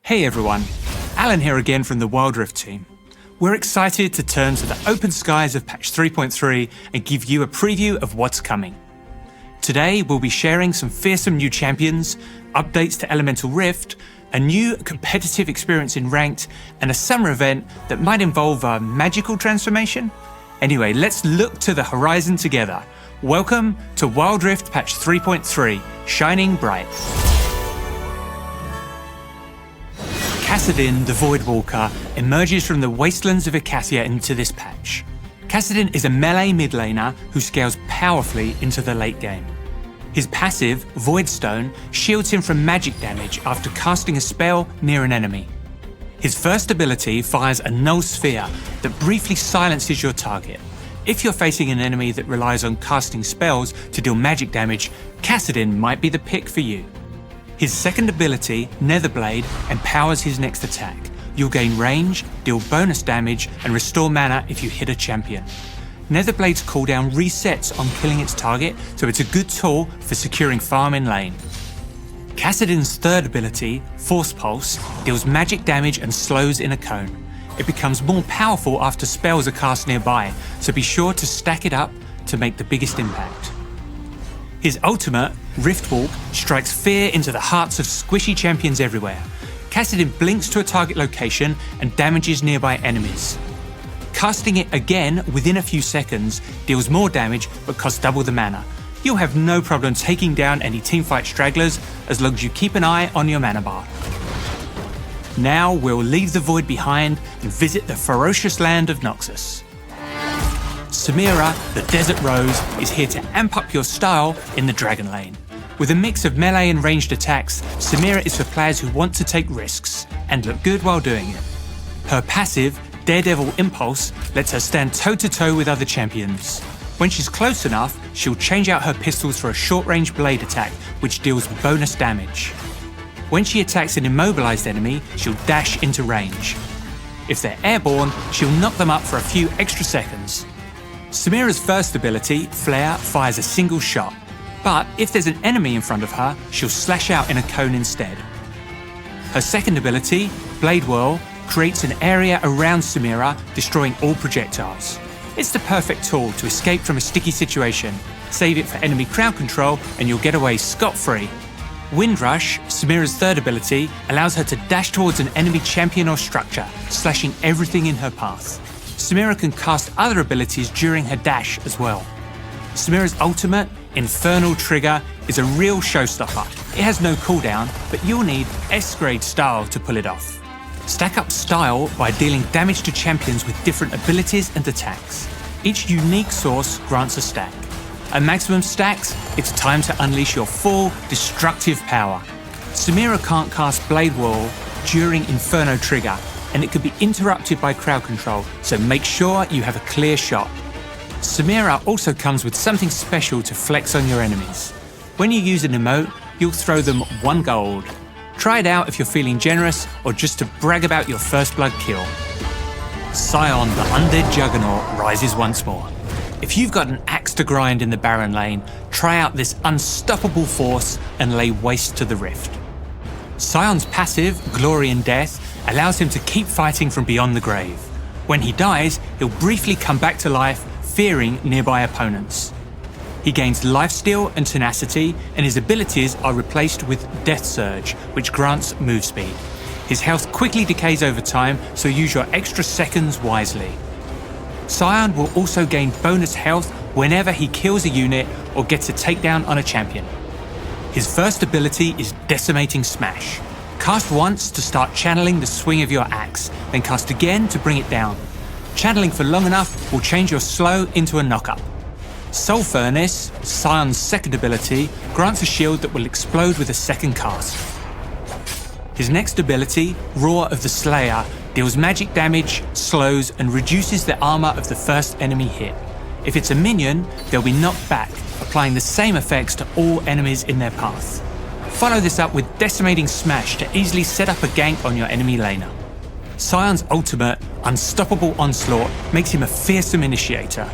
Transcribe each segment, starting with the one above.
Hey everyone, Alan here again from the Wild Rift team. We're excited to turn to the open skies of patch 3.3 and give you a preview of what's coming. Today we'll be sharing some fearsome new champions, updates to Elemental Rift, a new competitive experience in Ranked, and a summer event that might involve a magical transformation. Anyway, let's look to the horizon together. Welcome to Wild Rift patch 3.3, Shining Bright. Kassadin the Voidwalker emerges from the wastelands of Icassia into this patch. Kassadin is a melee mid laner who scales powerfully into the late game. His passive, Voidstone, shields him from magic damage after casting a spell near an enemy. His first ability fires a null sphere that briefly silences your target. If you're facing an enemy that relies on casting spells to deal magic damage, Kassadin might be the pick for you. His second ability, Netherblade, empowers his next attack. You'll gain range, deal bonus damage, and restore mana if you hit a champion. Netherblade's cooldown resets on killing its target, so it's a good tool for securing farm in lane. Kassadin's third ability, Force Pulse, deals magic damage and slows in a cone. It becomes more powerful after spells are cast nearby, so be sure to stack it up to make the biggest impact. His ultimate, Riftwalk, strikes fear into the hearts of squishy champions everywhere. Kassadin blinks to a target location and damages nearby enemies. Casting it again within a few seconds deals more damage but costs double the mana. You'll have no problem taking down any teamfight stragglers as long as you keep an eye on your mana bar. Now we'll leave the void behind and visit the ferocious land of Noxus. Samira, the Desert Rose, is here to amp up your style in the Dragon Lane. With a mix of melee and ranged attacks, Samira is for players who want to take risks and look good while doing it. Her passive, Daredevil Impulse, lets her stand toe-to-toe with other champions. When she's close enough, she'll change out her pistols for a short-range blade attack, which deals bonus damage. When she attacks an immobilized enemy, she'll dash into range. If they're airborne, she'll knock them up for a few extra seconds. Samira's first ability, Flare, fires a single shot, but if there's an enemy in front of her, she'll slash out in a cone instead. Her second ability, Blade Whirl, creates an area around Samira, destroying all projectiles. It's the perfect tool to escape from a sticky situation. Save it for enemy crowd control and you'll get away scot-free. Windrush, Samira's third ability, allows her to dash towards an enemy champion or structure, slashing everything in her path. Samira can cast other abilities during her dash as well. Samira's ultimate, Infernal Trigger, is a real showstopper. It has no cooldown, but you'll need S-grade style to pull it off. Stack up style by dealing damage to champions with different abilities and attacks. Each unique source grants a stack. At maximum stacks, it's time to unleash your full destructive power. Samira can't cast Blade Whirl during Inferno Trigger, and it could be interrupted by crowd control, so make sure you have a clear shot. Samira also comes with something special to flex on your enemies. When you use an emote, you'll throw them 1 gold. Try it out if you're feeling generous or just to brag about your first blood kill. Sion, the undead juggernaut, rises once more. If you've got an axe to grind in the Baron lane, try out this unstoppable force and lay waste to the rift. Sion's passive, Glory in Death, allows him to keep fighting from beyond the grave. When he dies, he'll briefly come back to life, fearing nearby opponents. He gains lifesteal and tenacity, and his abilities are replaced with Death Surge, which grants move speed. His health quickly decays over time, so use your extra seconds wisely. Sion will also gain bonus health whenever he kills a unit or gets a takedown on a champion. His first ability is Decimating Smash. Cast once to start channeling the swing of your axe, then cast again to bring it down. Channeling for long enough will change your slow into a knock-up. Soul Furnace, Sion's second ability, grants a shield that will explode with a second cast. His next ability, Roar of the Slayer, deals magic damage, slows, and reduces the armor of the first enemy hit. If it's a minion, they'll be knocked back, applying the same effects to all enemies in their path. Follow this up with Decimating Smash to easily set up a gank on your enemy laner. Sion's ultimate, Unstoppable Onslaught, makes him a fearsome initiator.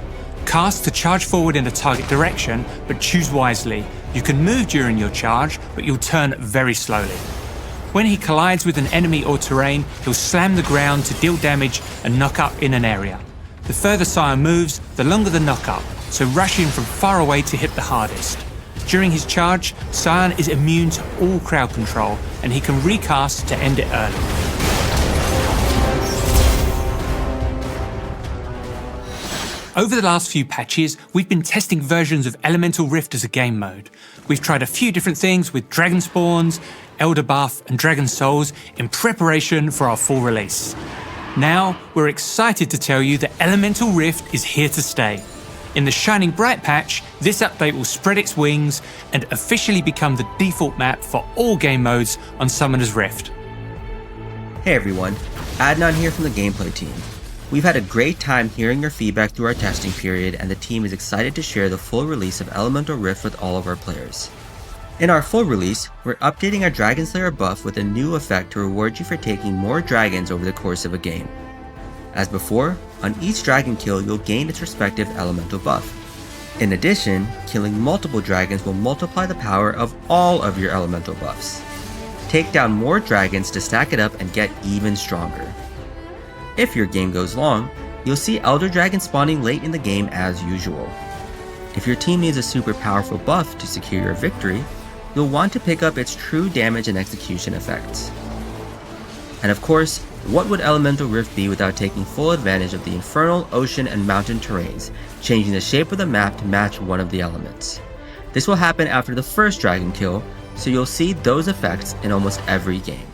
Cast to charge forward in a target direction, but choose wisely. You can move during your charge, but you'll turn very slowly. When he collides with an enemy or terrain, he'll slam the ground to deal damage and knock up in an area. The further Scion moves, the longer the knock up, so rush in from far away to hit the hardest. During his charge, Scion is immune to all crowd control, and he can recast to end it early. Over the last few patches, we've been testing versions of Elemental Rift as a game mode. We've tried a few different things with Dragon Spawns, Elder Buff and Dragon Souls in preparation for our full release. Now, we're excited to tell you that Elemental Rift is here to stay. In the Shining Bright patch, this update will spread its wings and officially become the default map for all game modes on Summoner's Rift. Hey everyone, Adnan here from the gameplay team. We've had a great time hearing your feedback through our testing period, and the team is excited to share the full release of Elemental Rift with all of our players. In our full release, we're updating our Dragon Slayer buff with a new effect to reward you for taking more dragons over the course of a game. As before, on each dragon kill you'll gain its respective elemental buff. In addition, killing multiple dragons will multiply the power of all of your elemental buffs. Take down more dragons to stack it up and get even stronger. If your game goes long, you'll see Elder Dragon spawning late in the game as usual. If your team needs a super powerful buff to secure your victory, you'll want to pick up its true damage and execution effects. And of course, what would Elemental Rift be without taking full advantage of the infernal, ocean, and mountain terrains, changing the shape of the map to match one of the elements? This will happen after the first dragon kill, so you'll see those effects in almost every game.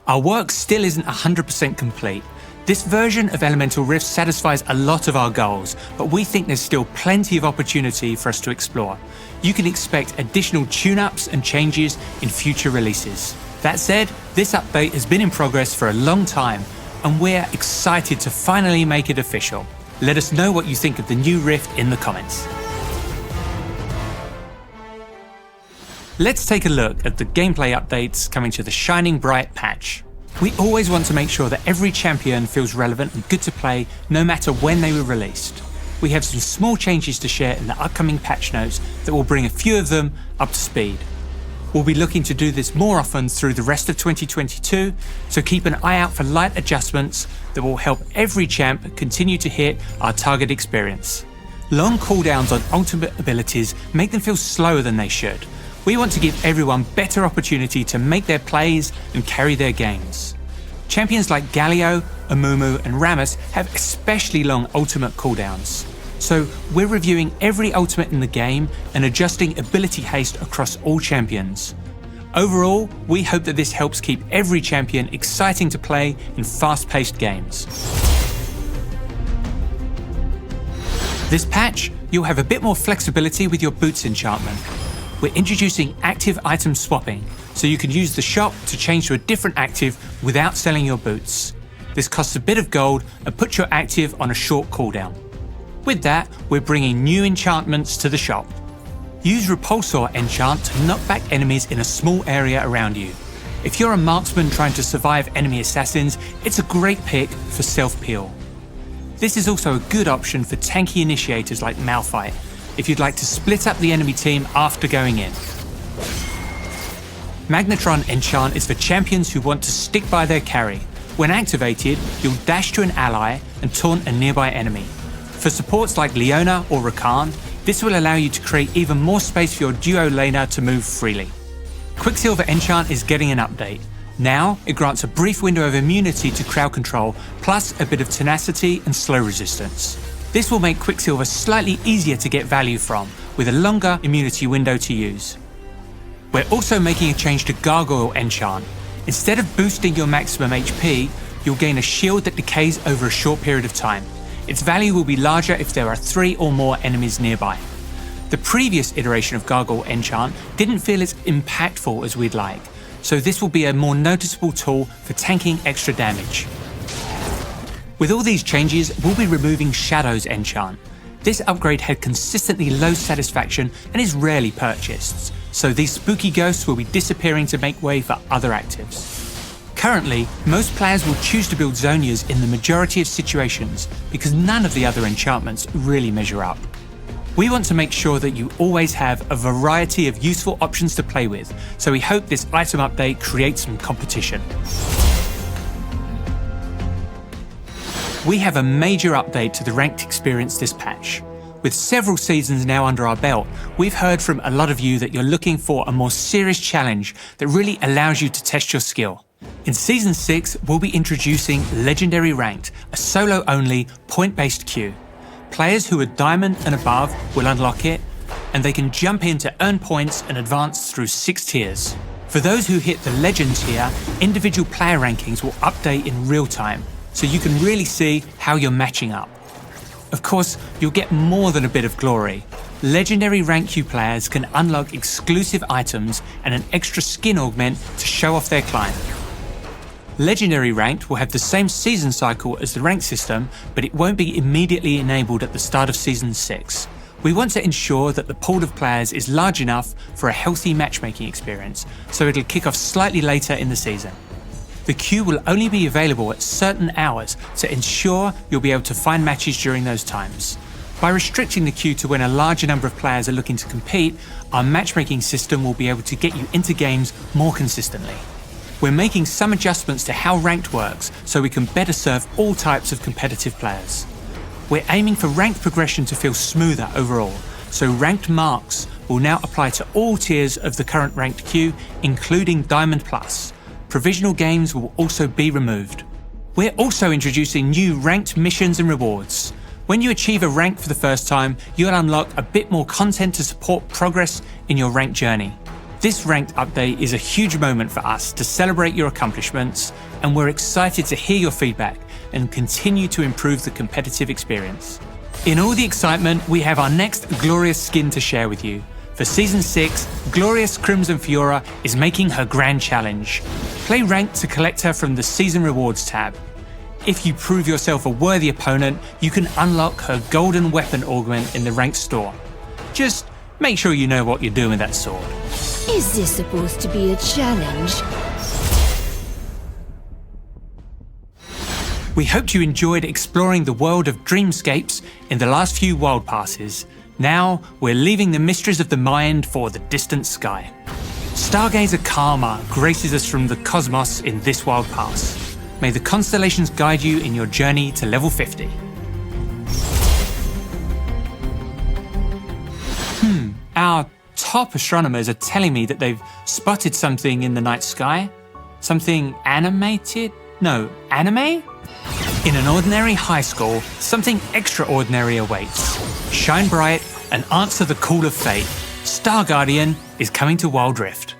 Our work still isn't 100% complete. This version of Elemental Rift satisfies a lot of our goals, but we think there's still plenty of opportunity for us to explore. You can expect additional tune-ups and changes in future releases. That said, this update has been in progress for a long time, and we're excited to finally make it official. Let us know what you think of the new Rift in the comments. Let's take a look at the gameplay updates coming to the Shining Bright patch. We always want to make sure that every champion feels relevant and good to play no matter when they were released. We have some small changes to share in the upcoming patch notes that will bring a few of them up to speed. We'll be looking to do this more often through the rest of 2022, so keep an eye out for light adjustments that will help every champ continue to hit our target experience. Long cooldowns on ultimate abilities make them feel slower than they should. We want to give everyone better opportunity to make their plays and carry their games. Champions like Galio, Amumu and Rammus have especially long ultimate cooldowns. So we're reviewing every ultimate in the game and adjusting ability haste across all champions. Overall, we hope that this helps keep every champion exciting to play in fast-paced games. This patch, you'll have a bit more flexibility with your boots enchantment. We're introducing active item swapping, so you can use the shop to change to a different active without selling your boots. This costs a bit of gold and puts your active on a short cooldown. With that, we're bringing new enchantments to the shop. Use Repulsor enchant to knock back enemies in a small area around you. If you're a marksman trying to survive enemy assassins, it's a great pick for self-peel. This is also a good option for tanky initiators like Malphite, if you'd like to split up the enemy team after going in. Magnetron enchant is for champions who want to stick by their carry. When activated, you'll dash to an ally and taunt a nearby enemy. For supports like Leona or Rakan, this will allow you to create even more space for your duo laner to move freely. Quicksilver enchant is getting an update. Now, it grants a brief window of immunity to crowd control, plus a bit of tenacity and slow resistance. This will make Quicksilver slightly easier to get value from, with a longer immunity window to use. We're also making a change to Gargoyle enchant. Instead of boosting your maximum HP, you'll gain a shield that decays over a short period of time. Its value will be larger if there are 3 or more enemies nearby. The previous iteration of Gargoyle enchant didn't feel as impactful as we'd like, so this will be a more noticeable tool for tanking extra damage. With all these changes, we'll be removing Shadow's enchant. This upgrade had consistently low satisfaction and is rarely purchased, so these spooky ghosts will be disappearing to make way for other actives. Currently, most players will choose to build Zhonya's in the majority of situations because none of the other enchantments really measure up. We want to make sure that you always have a variety of useful options to play with, so we hope this item update creates some competition. We have a major update to the ranked experience this patch. With several seasons now under our belt, we've heard from a lot of you that you're looking for a more serious challenge that really allows you to test your skill. In Season 6, we'll be introducing Legendary Ranked, a solo-only, point-based queue. Players who are Diamond and above will unlock it, and they can jump in to earn points and advance through 6 tiers. For those who hit the Legend tier, individual player rankings will update in real time, so you can really see how you're matching up. Of course, you'll get more than a bit of glory. Legendary Rank Q players can unlock exclusive items and an extra skin augment to show off their climb. Legendary Ranked will have the same season cycle as the rank system, but it won't be immediately enabled at the start of Season 6. We want to ensure that the pool of players is large enough for a healthy matchmaking experience, so it'll kick off slightly later in the season. The queue will only be available at certain hours to ensure you'll be able to find matches during those times. By restricting the queue to when a larger number of players are looking to compete, our matchmaking system will be able to get you into games more consistently. We're making some adjustments to how ranked works so we can better serve all types of competitive players. We're aiming for ranked progression to feel smoother overall, so ranked marks will now apply to all tiers of the current ranked queue, including Diamond Plus. Provisional games will also be removed. We're also introducing new ranked missions and rewards. When you achieve a rank for the first time, you'll unlock a bit more content to support progress in your ranked journey. This ranked update is a huge moment for us to celebrate your accomplishments, and we're excited to hear your feedback and continue to improve the competitive experience. In all the excitement, we have our next glorious skin to share with you. For Season 6, Glorious Crimson Fiora is making her grand challenge. Play ranked to collect her from the Season Rewards tab. If you prove yourself a worthy opponent, you can unlock her golden weapon augment in the ranked store. Just make sure you know what you're doing with that sword. Is this supposed to be a challenge? We hoped you enjoyed exploring the world of Dreamscapes in the last few Wild Passes. Now, we're leaving the mysteries of the mind for the distant sky. Stargazer Karma graces us from the cosmos in this Wild Pass. May the constellations guide you in your journey to level 50. Our top astronomers are telling me that they've spotted something in the night sky. Something animated? No, anime? In an ordinary high school, something extraordinary awaits. Shine bright and answer the call of fate. Star Guardian is coming to Wild Rift.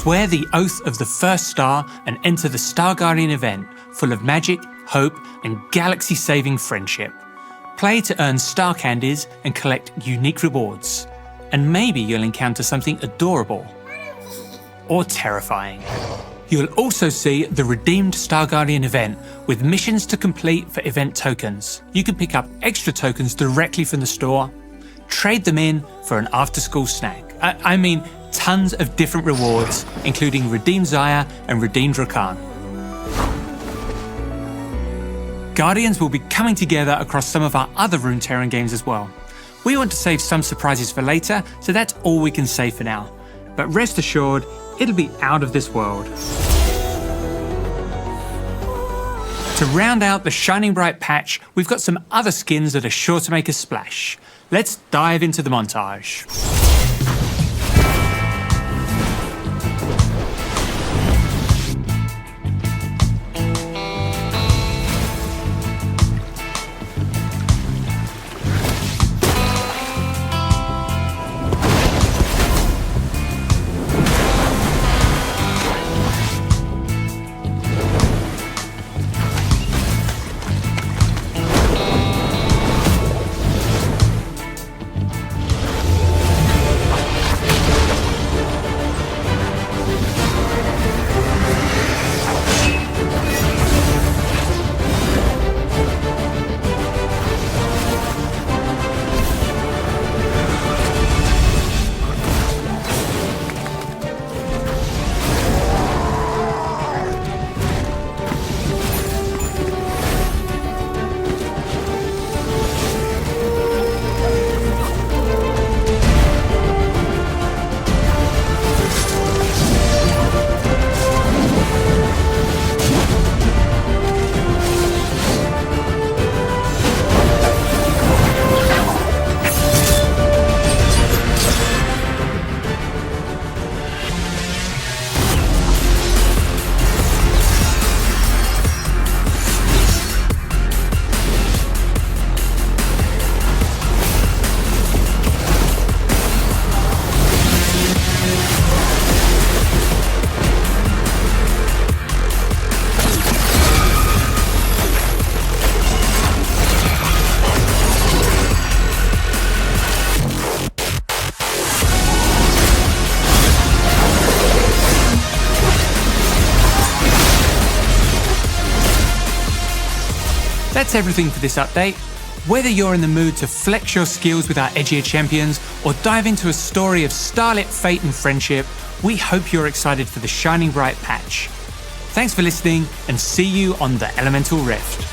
Swear the oath of the first star and enter the Star Guardian event, full of magic, hope, and galaxy-saving friendship. Play to earn star candies and collect unique rewards. And maybe you'll encounter something adorable or terrifying. You'll also see the redeemed Star Guardian event with missions to complete for event tokens. You can pick up extra tokens directly from the store, trade them in for an after-school snack. I mean, tons of different rewards, including Redeemed Xayah and Redeemed Rakan. Guardians will be coming together across some of our other Runeterran games as well. We want to save some surprises for later, so that's all we can say for now. But rest assured, it'll be out of this world. To round out the Shining Bright patch, we've got some other skins that are sure to make a splash. Let's dive into the montage. That's everything for this update. Whether you're in the mood to flex your skills with our edgier champions or dive into a story of starlit fate and friendship, we hope you're excited for the Shining Bright patch. Thanks for listening and see you on the Elemental Rift.